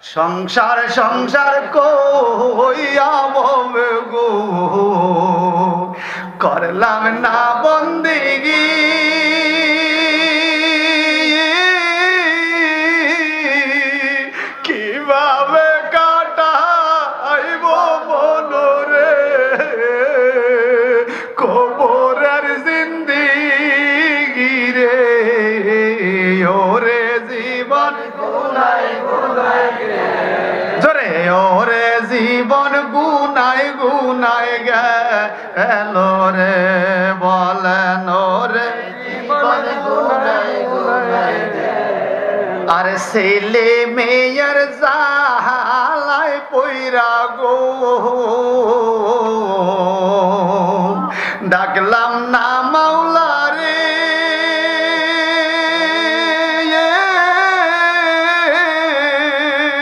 সংসার সংসার কইয়া ববে গো করলাম না বন্দেগি কিভাবে কাটাইব মনরে কবরের জিন্দেগি রে ওরে জীবন গুনাই গুনাই জোরে ওরে জীবন গুনাই গুনাই গেল রে বলেন ওরে জীবন গুনাই গুনাই আর ছেলে মেয়ের জালায় পইরা গো